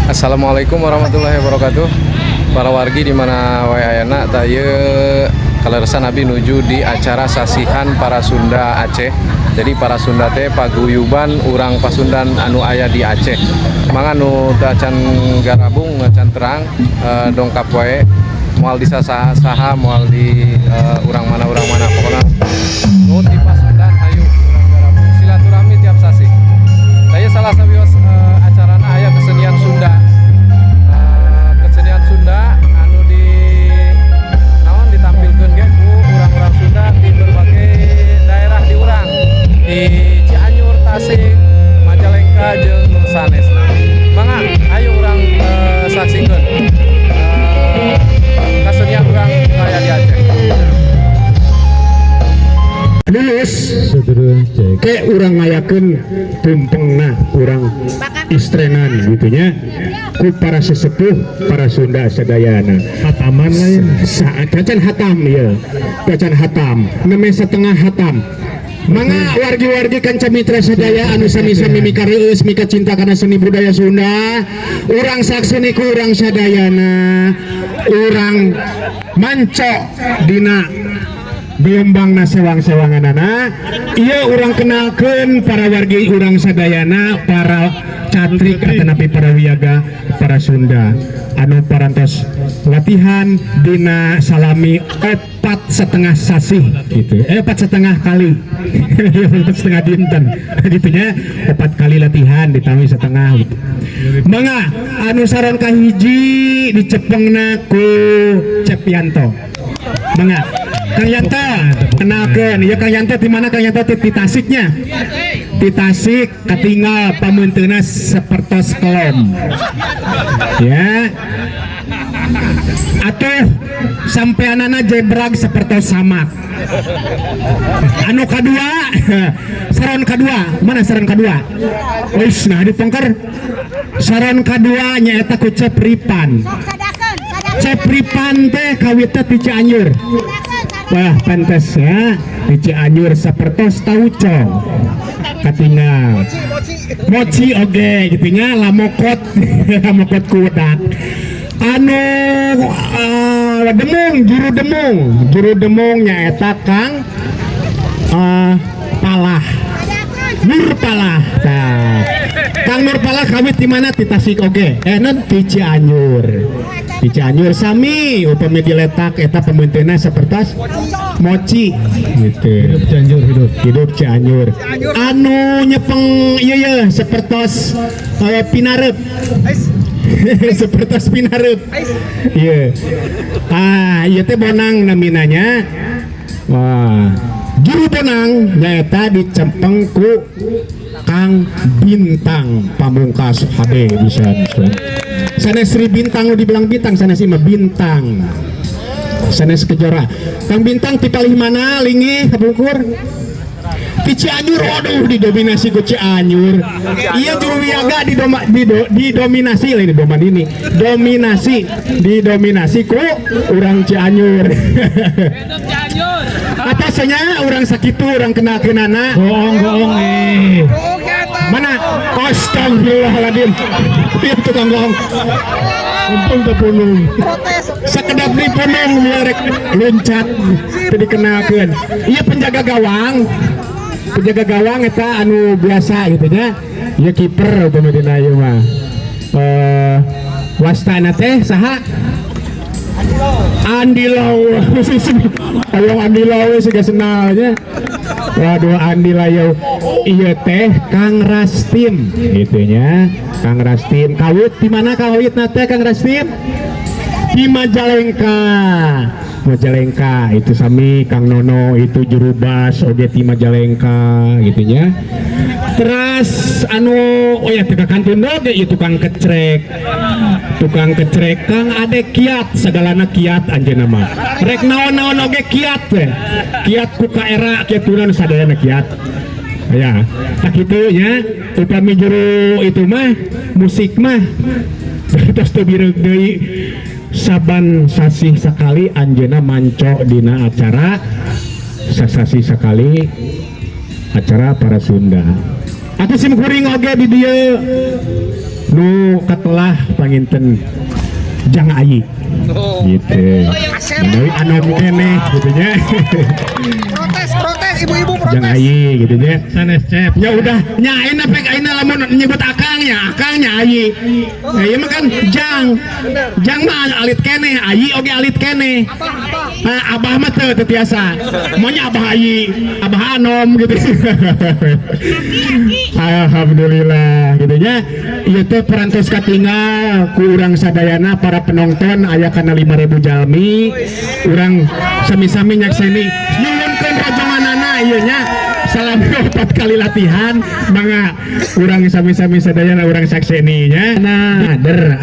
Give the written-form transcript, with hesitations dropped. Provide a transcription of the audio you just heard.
Assalamualaikum warahmatullahi wabarakatuh. Para wargi di mana wae ayana taya kaleresan abi nuju di acara sasihan para Sunda Aceh. Jadi para Sunda teh paguyuban urang Pasundan anu aya di Aceh. Mangga nu teu acan garabung acan terang dongkap wae moal di saha moal di urang mana pokona nu di Pasundan hayu urang garabung silaturahmi tiap sasi. Saya salah sawios acarana aya kesenian Sunda. Kesenian Sunda anu di naon ditampilkeun ge ku urang-urang Sunda di berbagai daerah di urang. Di Cianjur, Tasik, Majalengka jeung sanesna. Mangga ayo urang saksikeun kesenian urang aya di Aceh. Lulus kayak orang ngayakeun tumpengna urang istrenan gitunya ku para sesepuh para Sunda sadayana hataman lain cacan hatam ya cacan hatam neme setengah hatam mangga wargi-wargi kanca mitra sadaya anu sami-sami mika reueus mika cinta kana seni budaya Sunda urang sakseni ku urang sadayana urang manco dina gelombang sewang-sewanganana iya urang kenalkeun para wargi urang sadayana para catrik atanapi para wiyaga para Sunda anu parantos latihan dina salami 4,5 sasi gitu 4,5 kali 4,5 dinten gitunya 4 kali latihan ditambah setengah gitu. Mangga anu saron kahiji dicepengna ku Cepianto mangga Kang Yanto kenalkeun ya Kang Yanto di mana Kang Yanto di Tasiknya di Tasik katinggal pamunteuna sapertos kelom ya atuh sampeanana jebrag sapertos samak anu kadua saron kadua mana saron kadua wis nah dipongker saron kadua nyaeta ku Cepripan Cepripan teh kawitna ti Cianjur. Wah pantes ya di Cianjur sapertos tauco katinggal mochi oge gitunya lamokot lamokot kudak anu juru demung nyaeta Kang Palah Nur Palah nah, Kang Nur Palah kawit di mana di Tasik oge non di Cianjur di Cianjur sami upami diletak eta pembenteuna sapertos mochi gitu hidup Cianjur anu nyepeng ieu sapertos pinareup sapertos pinareup ieu ieu teh bonang naminanya wah juru bonang nyaeta dicempeng ku Kang Bintang Pamungkas HB bisa sanes Sri Bintang dibilang Bintang sanes mah Bintang sanes Kejora Kang Bintang tipalih mana lingi kabungkur di Cianjur waduh didominasi ku Cianjur iya juru wiyaga didominasi lain doman ini didominasi ku urang Cianjur atasnya urang sakitu urang kenal-kenana goong mana astagfirullahaladzim itu tukang goong untung terpunung sekedap dipunung merek loncat itu dikenalkan iya penjaga gawang eta anu biasa gitu nya iya kiper itu medina ieu mah wastana teh saha Andi Lau ayo Andi Lau siga senalnya waduh Andi Lau iya teh Kang Rastim gitunya Kang Rastim kawit di mana kawit nate Kang Rastim di Majalengka itu sami Kang Nono itu juru bas oge di Majalengka gitunya terus anu oh ya teka kantun oge ieu tukang kecrek Kang ade kiat segalana kiat anjeunna mah rek naon-naon oge kiat teh kiat ku kaera kiatunan sadayana kiat ya tak kitu nya upami juru itu mah musik mah tos teu bireug deui saban sasih sakali anjeunna manco dina acara sasih sakali acara para Sunda. Atuh sim kuring oge di dieu nu katelah panginten Jang Ayi gitu menawi anom keneh gitu nya protes ibu-ibu Jang protes. Ayi gitu nya sanes cep ya udah nyain apa aina lamun nyebut akangnya Ayi nah, iya mah kan Jang mah alit keneh Ayi oge alit keneh nah, abah mah teu tiasa maunya abah Ayi abah anom gitu alhamdulillah gitu nya ieu teh perantos katinggal ku urang sadayana para penonton aya kana 5.000 jalmi urang sami-sami nyakseni nyuwunkeun rajonganana ieu nya salam 4 kali latihan mangga urang sami-sami sadayana urang sakseni nya nah der